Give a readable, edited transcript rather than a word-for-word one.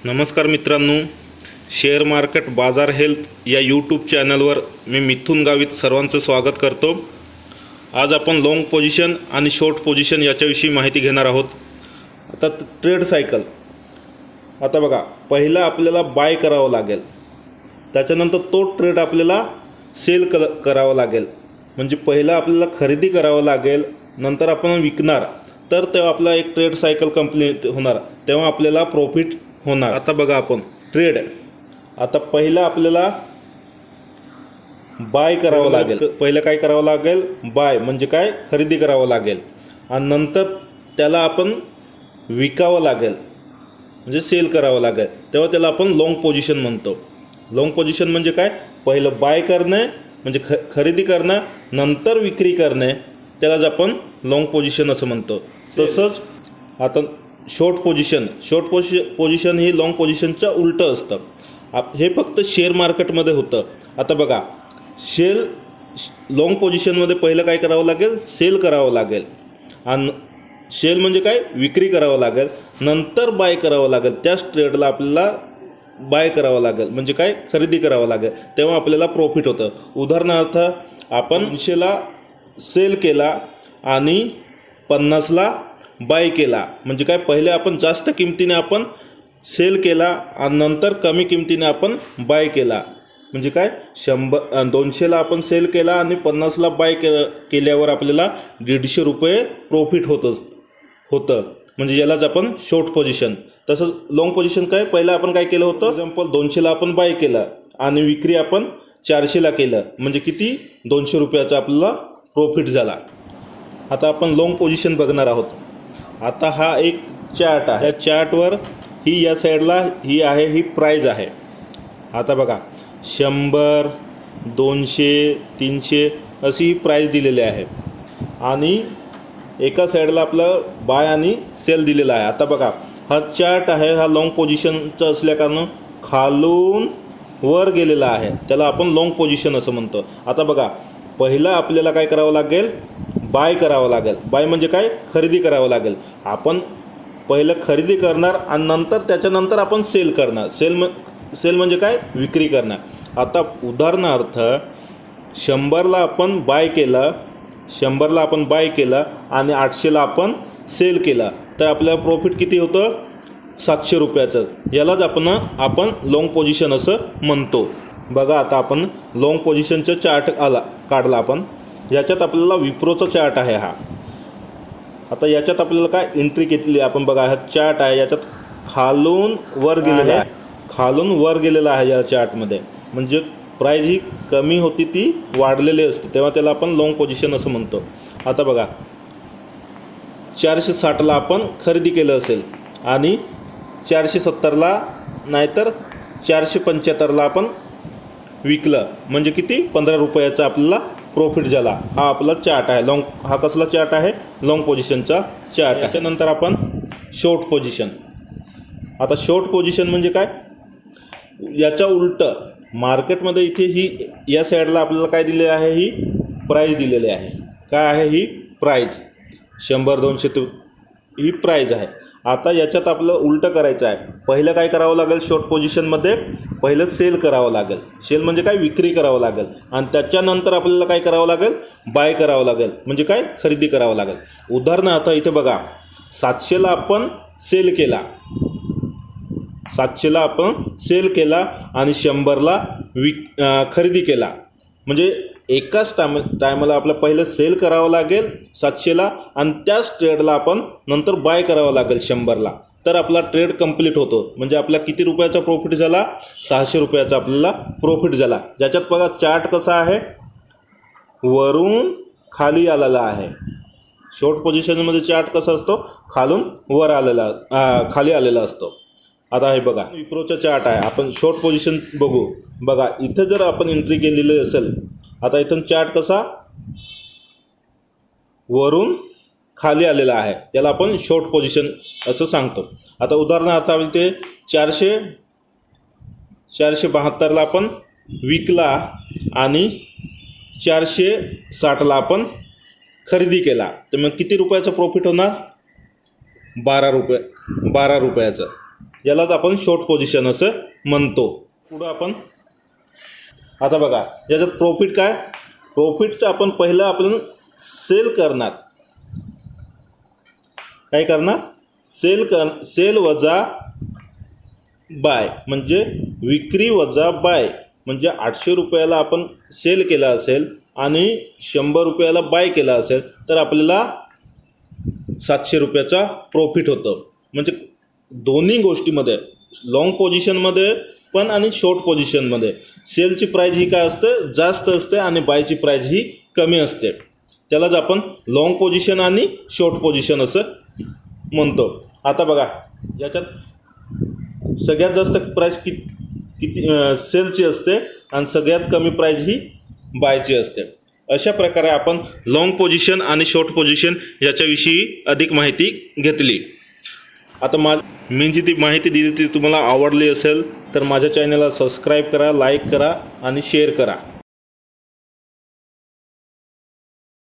नमस्कार मित्रांनो, share market बाजार हेल्थ या यूट्यूब चॅनलवर मी मिथुन गावित सर्वांचं स्वागत करतो। आज आपण लॉंग पोझिशन आणि शॉर्ट पोझिशन याच्याविषयी माहिती घेणार आहोत। आता ट्रेड सायकल, आता बघा, पहिला आपल्याला बाय करावं लागेल, त्याच्यानंतर तो ट्रेड आपल्याला सेल करावा लागेल। म्हणजे पहिला आपल्याला खरेदी करावं लागेल, नंतर आपण विकणार, तर तेव्हा आपला एक ट्रेड सायकल कंप्लीट होणार, तेव्हा आपल्याला प्रॉफिट होणार। आता बघा, आपण ट्रेड, आता पहिला आपल्याला बाय करावं लागेल। पहिलं काय करावं लागेल? बाय म्हणजे काय? खरेदी करावं लागेल, आणि नंतर त्याला आपण विकावं लागेल, म्हणजे सेल करावं लागेल, तेव्हा त्याला आपण लॉंग पोझिशन म्हणतो। लॉंग पोझिशन म्हणजे काय? पहिलं बाय करणे म्हणजे खरेदी करणं, नंतर विक्री करणे, त्यालाच आपण लॉंग पोझिशन असं म्हणतो। तसंच आता शॉर्ट पोझिशन ही लॉंग पोझिशनच्या उलटं असतं। हे फक्त शेअर मार्केटमध्ये होतं। आता बघा, लॉंग पोझिशनमध्ये पहिलं काय करावं लागेल? सेल करावं लागेल, आणि सेल म्हणजे काय? विक्री करावं लागेल, नंतर बाय करावं लागेल। त्याच ट्रेडला आपल्याला बाय करावं लागेल, म्हणजे काय? खरेदी करावं लागेल, तेव्हा आपल्याला प्रॉफिट होतं। उदाहरणार्थ, आपण 200ला सेल केला आणि 50ला बाय केला, म्हणजे काय? पहिले आपण जास्त किमतीने आपण सेल केला आणि नंतर कमी किमतीने आपण बाय केला, म्हणजे काय? 200ला आपण सेल केला आणि 50ला बाय केल्यावर आपल्याला 150 रुपये प्रॉफिट होतं, म्हणजे यालाच आपण शॉर्ट पोझिशन। तसंच लॉंग पोझिशन काय? पहिलं आपण काय केलं होतं? एक्झाम्पल, 200ला आपण बाय केलं आणि विक्री आपण 400ला केलं, म्हणजे किती? 200 रुपयाचा आपल्याला प्रॉफिट झाला। आता आपण लॉंग पोझिशन बघणार आहोत। आता हा एक चार्ट आहे, या चार्टवर ही या साईडला ही प्राईज आहे। आता बघा, 100, 200, 300 अशी ही प्राईज दिलेली आहे, आणि एका साईडला आपलं बाय आणि सेल दिलेला आहे। आता बघा, हा चार्ट आहे, हा लॉंग पोझिशनचा असल्याकारणानं खालून वर गेलेला आहे, त्याला आपण लॉंग पोझिशन असं म्हणतो। आता बघा, पहिलं आपल्याला काय करावं लागेल? बाय करावं लागेल। बाय म्हणजे काय? खरेदी करावं लागेल। आपण पहिलं खरेदी करणार आणि नंतर त्याच्यानंतर आपण सेल करणार। सेल म्हणजे काय? विक्री करणार। आता उदाहरणार्थ, 100ला आपण बाय केलं आणि 800ला आपण सेल केला, तर आपल्याला प्रॉफिट किती होतं? 700 रुपयाचं। यालाच आपण लॉंग पोझिशन असं म्हणतो। बघा, आता आपण लॉंग पोझिशनचा चार्ट काढला आपण, याच्यात आपल्याला विप्रोचा चार्ट आहे हा। आता याच्यात आपल्याला काय एंट्री घेतली आपण? बघा, हा चार्ट आहे, याच्यात खालून वर गेलेला आहे या चार्टमध्ये, म्हणजे प्राईज ही कमी होती ती वाढलेली असते, तेव्हा त्याला आपण लॉंग पोझिशन असं म्हणतो। आता बघा, 460ला आपण खरेदी केलं असेल आणि 470ला नाहीतर 475ला आपण विकलं, म्हणजे किती? 15 रुपयाचा आपल्याला प्रॉफिट झाला। हा आपला चार्ट आहे हा कसला चार्ट आहे? लॉंग पोझिशनचा चार्ट आहे। त्याच्यानंतर आपण शॉर्ट पोझिशन। आता शॉर्ट पोझिशन म्हणजे काय? याच्या उलटं मार्केटमध्ये इथे ही या साईडला आपल्याला काय दिले आहे? ही प्राईज दिलेली आहे। काय आहे ही प्राईज? 100, 200 ही प्राईज आहे। आता याच्यात आपलं उलटं करायचं आहे। पहिलं काय करावं लागेल? शॉर्ट पोझिशनमध्ये पहिलं सेल करावं लागेल। सेल म्हणजे काय? विक्री करावं लागेल, आणि त्याच्यानंतर आपल्याला काय करावं लागेल? बाय करावं लागेल, म्हणजे काय? खरेदी करावं लागेल। उदाहरणार्थ, इथे बघा, 700ला आपण सेल केला आणि 100ला खरेदी केला, म्हणजे एकाच टायमाला आपलं पहिलं सेल करावं लागेल 700ला, आणि त्याच ट्रेडला आपण नंतर बाय करावं लागेल 100ला, तर आपला ट्रेड कंप्लीट होतो। म्हणजे आपला किती रुपयाचा प्रॉफिट झाला? 600 रुपयाचा आपल्याला प्रॉफिट झाला। ज्याच्यात बघा, चार्ट कसा आहे? वरून खाली आलेला आहे। शॉर्ट पोझिशनमध्ये चार्ट कसा असतो? खालून वर खाली आलेला असतो। आता हे बघा, विप्रोचा चार्ट आहे, आपण शॉर्ट पोझिशन बघू। बघा, इथं जर आपण एंट्री केलेली असेल, आता इथून चार्ट कसा? वरून खाली आलेला आहे, त्याला आपण शॉर्ट पोझिशन असं सांगतो। आता उदाहरणार्थ, इथे 472ला आपण विकला आणि 460ला आपण खरेदी केला, तर मग किती रुपयाचा प्रॉफिट होणार? 12 रुपयाचं। यालाच आपण शॉर्ट पोझिशन असं म्हणतो. पुढं आपण आता बघा याच्यात प्रॉफिट काय, प्रॉफिटचं आपण पहिलं आपण सेल करणार. काय करणार, सेल वजा बाय म्हणजे विक्री वजा बाय. म्हणजे 800 रुपयाला आपण सेल केला असेल आणि 100 रुपयाला बाय केला असेल तर आपल्याला 700 रुपयाचा प्रॉफिट होतं. म्हणजे दोन्ही गोष्टीमध्ये लॉंग पोझिशनमध्ये पण आणि शॉर्ट पोझिशनमध्ये सेलची प्राईज ही काय असते, जास्त असते आणि बायची प्राईज ही कमी असते. त्यालाच आपण लॉंग पोझिशन आणि शॉर्ट पोझिशन असं म्हणतो. आता बघा याच्यात सगळ्यात जास्त प्राईज किती सेलची असते आणि सगळ्यात कमी प्राईज ही बायची असते. अशा प्रकारे आपण लॉंग पोझिशन आणि शॉर्ट पोझिशन याच्याविषयी अधिक माहिती घेतली. आता मी जी ती माहिती दिली ती तुम्हाला आवडली असेल तर माझ्या चॅनलला सबस्क्राईब करा, लाईक करा आणि शेअर करा.